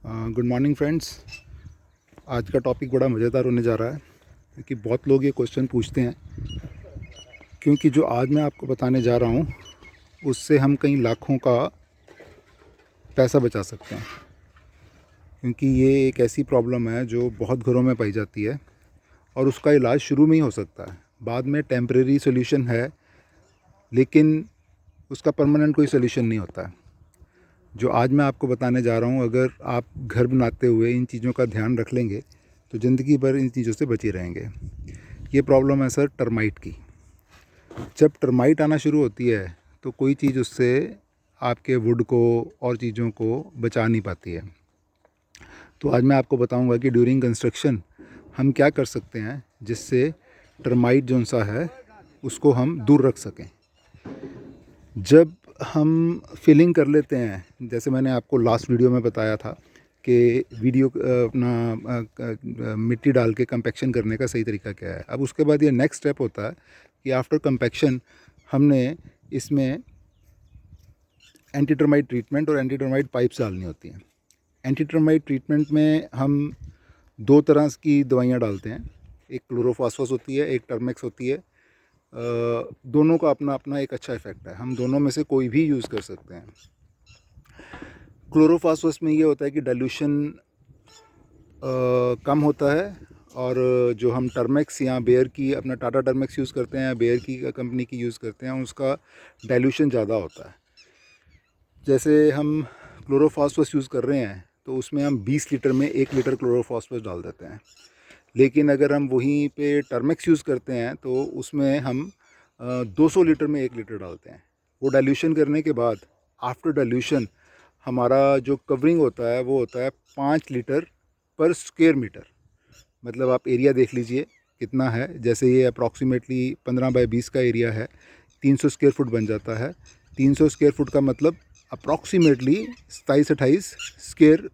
Good morning friends. आज का topic बड़ा मज़ेदार होने जा रहा है क्योंकि बहुत लोग ये क्वेश्चन पूछते हैं। क्योंकि जो आज मैं आपको बताने जा रहा हूँ उससे हम कई लाखों का पैसा बचा सकते हैं। क्योंकि ये एक ऐसी प्रॉब्लम है जो बहुत घरों में पाई जाती है और उसका इलाज शुरू में ही हो सकता है। बाद में टेम्परेरी सोल्यूशन है, लेकिन उसका परमानेंट कोई सोल्यूशन नहीं होता है। जो आज मैं आपको बताने जा रहा हूँ, अगर आप घर बनाते हुए इन चीज़ों का ध्यान रख लेंगे तो ज़िंदगी भर इन चीज़ों से बचे रहेंगे। ये प्रॉब्लम है सर टर्माइट की। जब टर्माइट आना शुरू होती है तो कोई चीज़ उससे आपके वुड को और चीज़ों को बचा नहीं पाती है। तो आज मैं आपको बताऊंगा कि ड्यूरिंग कंस्ट्रक्शन हम क्या कर सकते हैं जिससे टर्माइट जो सा है उसको हम दूर रख सकें। जब हम फिलिंग कर लेते हैं, जैसे मैंने आपको लास्ट वीडियो में बताया था कि मिट्टी डाल के कंपैक्शन करने का सही तरीका क्या है। अब उसके बाद ये नेक्स्ट स्टेप होता है कि आफ्टर कंपैक्शन हमने इसमें एंटी टर्माइट ट्रीटमेंट और एंटी टर्माइट पाइप्स डालनी होती हैं। एंटी टर्माइट ट्रीटमेंट में हम दो तरह की दवाइयाँ डालते हैं, एक क्लोरोफॉस्फोरस होती है, एक टर्मेक्स होती है। दोनों का अपना अपना एक अच्छा इफ़ेक्ट है, हम दोनों में से कोई भी यूज़ कर सकते हैं। क्लोरोफॉस्फोरस में ये होता है कि डाइल्यूशन कम होता है, और जो हम टर्मेक्स या बेयर की अपना टाटा टर्मेक्स यूज़ करते हैं या बेयर की कंपनी की यूज़ करते हैं उसका डाइल्यूशन ज़्यादा होता है। जैसे हम क्लोरोफॉस्फोरस यूज़ कर रहे हैं तो उसमें हम 20 लीटर में 1 लीटर क्लोरोफॉस्फोरस डाल देते हैं, लेकिन अगर हम वहीं पे टर्मेक्स यूज़ करते हैं तो उसमें हम 200 लीटर में 1 लीटर डालते हैं। वो डाइल्यूशन करने के बाद आफ्टर डाइल्यूशन हमारा जो कवरिंग होता है वो होता है 5 लीटर पर स्क्वायर मीटर। मतलब आप एरिया देख लीजिए कितना है। जैसे ये अप्रॉक्सीमेटली 15 बाई 20 का एरिया है, 300 स्क्वायर फुट बन जाता है। 300 स्क्वायर फुट का मतलब अप्रॉक्सीमेटली 27-28 स्क्वायर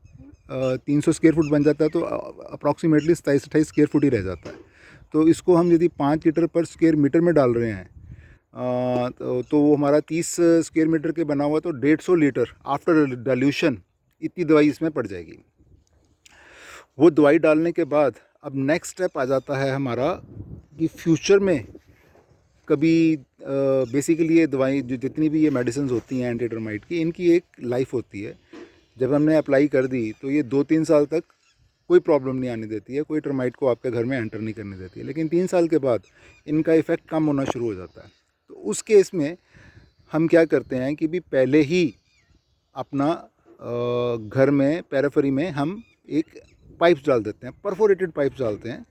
300 स्क्वायर फुट बन जाता है, तो अप्रॉक्सीमेटली 27-28 स्क्वायर फुट ही रह जाता है। तो इसको हम यदि 5 लीटर पर स्क्वायर मीटर में डाल रहे हैं तो वो हमारा 30 स्क्वायर मीटर के बना हुआ, तो 150 लीटर आफ्टर डाइल्यूशन इतनी दवाई इसमें पड़ जाएगी। वो दवाई डालने के बाद अब नेक्स्ट स्टेप आ जाता है हमारा कि फ्यूचर में कभी बेसिकली ये दवाई जो जितनी भी ये मेडिसिन होती हैं एंटी टर्माइट की, इनकी एक लाइफ होती है। जब हमने अप्लाई कर दी तो ये 2-3 साल तक कोई प्रॉब्लम नहीं आने देती है, कोई टर्माइट को आपके घर में एंटर नहीं करने देती है। लेकिन 3 साल के बाद इनका इफ़ेक्ट कम होना शुरू हो जाता है। तो उस केस में हम क्या करते हैं कि भी पहले ही अपना घर में पेरिफेरी में हम एक पाइप्स डाल देते हैं, परफोरेटेड पाइप्स डालते हैं,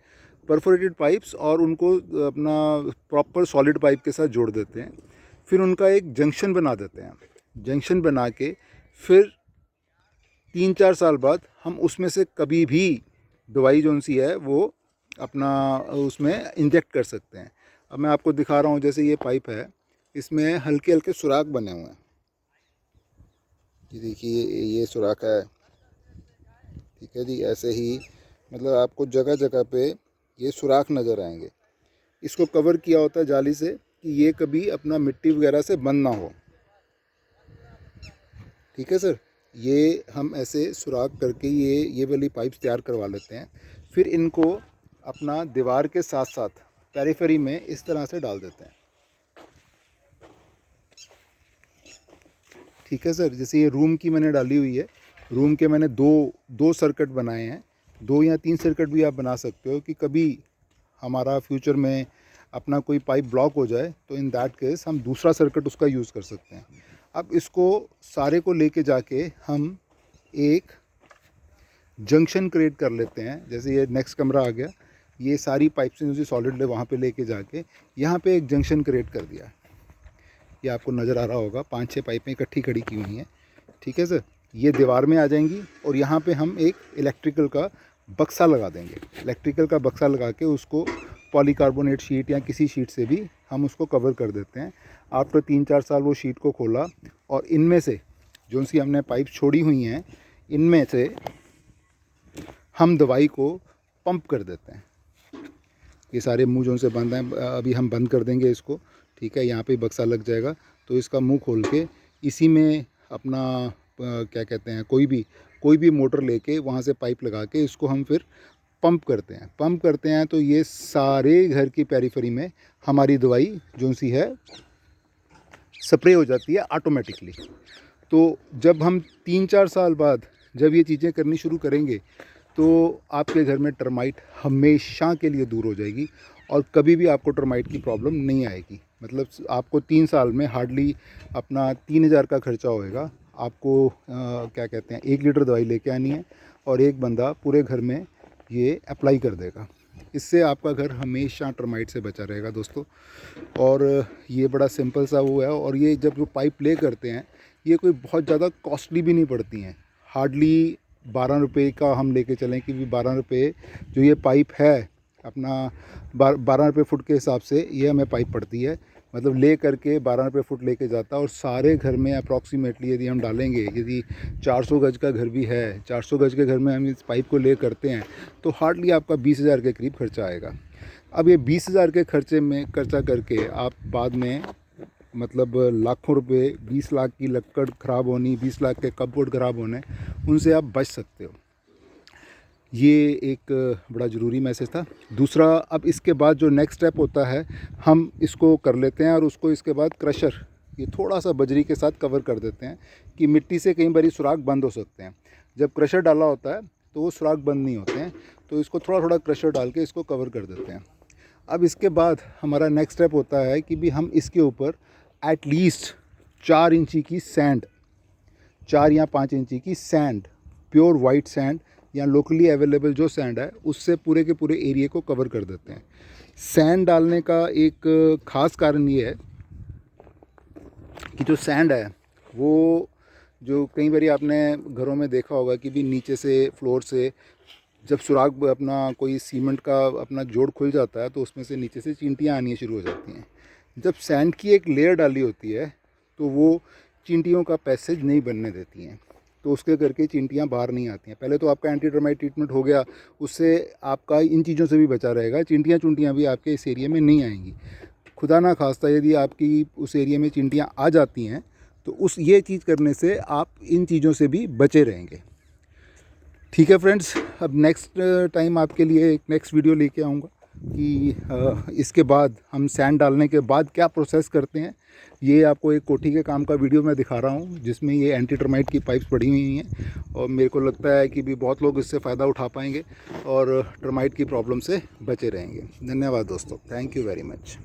परफोरेटेड पाइप्स, और उनको अपना प्रॉपर सॉलिड पाइप के साथ जोड़ देते हैं। फिर उनका एक जंक्शन बना देते हैं। जंक्शन बना के फिर 3-4 साल बाद हम उसमें से कभी भी दवाई जो सी है वो अपना उसमें इंजेक्ट कर सकते हैं। अब मैं आपको दिखा रहा हूँ, जैसे ये पाइप है, इसमें हल्के हल्के सुराख बने हुए हैं। ये देखिए ये सुराख है, ठीक है जी। ऐसे ही मतलब आपको जगह जगह पे ये सुराख नज़र आएंगे। इसको कवर किया होता है जाली से कि ये कभी अपना मिट्टी वगैरह से बंद ना हो, ठीक है सर। ये हम ऐसे सुराख करके ये वाली पाइप्स तैयार करवा लेते हैं। फिर इनको अपना दीवार के साथ साथ पेरिफेरी में इस तरह से डाल देते हैं, ठीक है सर। जैसे ये रूम की मैंने डाली हुई है, रूम के मैंने दो सर्किट बनाए हैं। 2 या 3 सर्किट भी आप बना सकते हो कि कभी हमारा फ्यूचर में अपना कोई पाइप ब्लॉक हो जाए तो इन दैट केस हम दूसरा सर्किट उसका यूज़ कर सकते हैं। अब इसको सारे को लेके जाके हम एक जंक्शन क्रिएट कर लेते हैं। जैसे ये नेक्स्ट कमरा आ गया, ये सारी पाइप्स जो सॉलिड वहाँ पे लेके जाके यहाँ पे एक जंक्शन क्रिएट कर दिया। ये आपको नज़र आ रहा होगा, 5-6 पाइपें इकट्ठी खड़ी की हुई हैं, ठीक है सर। ये दीवार में आ जाएंगी और यहाँ पे हम एक इलेक्ट्रिकल का बक्सा लगा देंगे। इलेक्ट्रिकल का बक्सा लगा के उसको पॉलीकार्बोनेट शीट या किसी शीट से भी हम उसको कवर कर देते हैं। आफ्टर 3-4 साल वो शीट को खोला और इनमें से जो सी हमने पाइप छोड़ी हुई हैं इनमें से हम दवाई को पंप कर देते हैं। ये सारे मुंह जो से बंद हैं, अभी हम बंद कर देंगे इसको, ठीक है। यहाँ पे बक्सा लग जाएगा तो इसका मुंह खोल के इसी में अपना क्या कहते हैं, कोई भी मोटर लेके वहाँ से पाइप लगा के इसको हम फिर पंप करते हैं तो ये सारे घर की पेरीफेरी में हमारी दवाई जो सी है स्प्रे हो जाती है ऑटोमेटिकली। तो जब हम 3-4 साल बाद जब ये चीज़ें करनी शुरू करेंगे तो आपके घर में टर्माइट हमेशा के लिए दूर हो जाएगी और कभी भी आपको टर्माइट की प्रॉब्लम नहीं आएगी। मतलब आपको 3 साल में हार्डली अपना 3000 का खर्चा होएगा। आपको क्या कहते हैं 1 लीटर दवाई लेके आनी है और एक बंदा पूरे घर में ये अप्लाई कर देगा। इससे आपका घर हमेशा टर्माइट से बचा रहेगा दोस्तों। और ये बड़ा सिंपल सा वो है। और ये जब वो पाइप प्ले करते हैं ये कोई बहुत ज़्यादा कॉस्टली भी नहीं पड़ती हैं। हार्डली 12 रुपये का हम लेके चलें कि 12 रुपये जो ये पाइप है अपना 12 रुपये फुट के हिसाब से ये हमें पाइप पड़ती है। मतलब ले करके 12 रुपये फुट लेके जाता है और सारे घर में अप्रॉक्सीमेटली यदि हम डालेंगे, यदि 400 गज का घर भी है, 400 गज के घर में हम इस पाइप को ले करते हैं तो हार्डली आपका 20,000 के करीब खर्चा आएगा। अब ये 20,000 के खर्चा करके आप बाद में मतलब लाखों रुपए, 20 लाख की लक्कड़ ख़राब होनी, 20 लाख के कपबोर्ड ख़राब होने, उनसे आप बच सकते हो। ये एक बड़ा ज़रूरी मैसेज था। दूसरा, अब इसके बाद जो नेक्स्ट स्टेप होता है हम इसको कर लेते हैं और उसको इसके बाद क्रशर ये थोड़ा सा बजरी के साथ कवर कर देते हैं कि मिट्टी से कई बारी सुराख बंद हो सकते हैं। जब क्रशर डाला होता है तो वो सुराख बंद नहीं होते हैं, तो इसको थोड़ा थोड़ा क्रशर डाल के इसको कवर कर देते हैं। अब इसके बाद हमारा नेक्स्ट स्टेप होता है कि भी हम इसके ऊपर एटलीस्ट 4 इंची की सैंड, 4 या 5 इंची की सैंड, प्योर वाइट सैंड या लोकली अवेलेबल जो सैंड है उससे पूरे के पूरे एरिया को कवर कर देते हैं। सैंड डालने का एक ख़ास कारण ये है कि जो सैंड है वो जो कई बार आपने घरों में देखा होगा कि भी नीचे से फ्लोर से जब सुराख अपना कोई सीमेंट का अपना जोड़ खुल जाता है तो उसमें से नीचे से चींटियाँ आनी शुरू हो जाती हैं। जब सैंड की एक लेयर डाली होती है तो वो चींटियों का पैसेज नहीं बनने देती हैं, तो उसके करके चींटियाँ बाहर नहीं आती हैं। पहले तो आपका एंटी टर्माइट ट्रीटमेंट हो गया, उससे आपका इन चीज़ों से भी बचा रहेगा। चींटियाँ भी आपके इस एरिया में नहीं आएंगी। खुदा ना खास्ता यदि आपकी उस एरिया में चींटियाँ आ जाती हैं तो ये चीज़ करने से आप इन चीज़ों से भी बचे रहेंगे। ठीक है फ्रेंड्स, अब नेक्स्ट टाइम आपके लिए एक नेक्स्ट वीडियो लेके आऊँगा कि इसके बाद हम सैंड डालने के बाद क्या प्रोसेस करते हैं। ये आपको एक कोठी के काम का वीडियो मैं दिखा रहा हूँ जिसमें ये एंटी टर्माइट की पाइप्स पड़ी हुई हैं और मेरे को लगता है कि भी बहुत लोग इससे फ़ायदा उठा पाएंगे और टर्माइट की प्रॉब्लम से बचे रहेंगे। धन्यवाद दोस्तों, थैंक यू वेरी मच।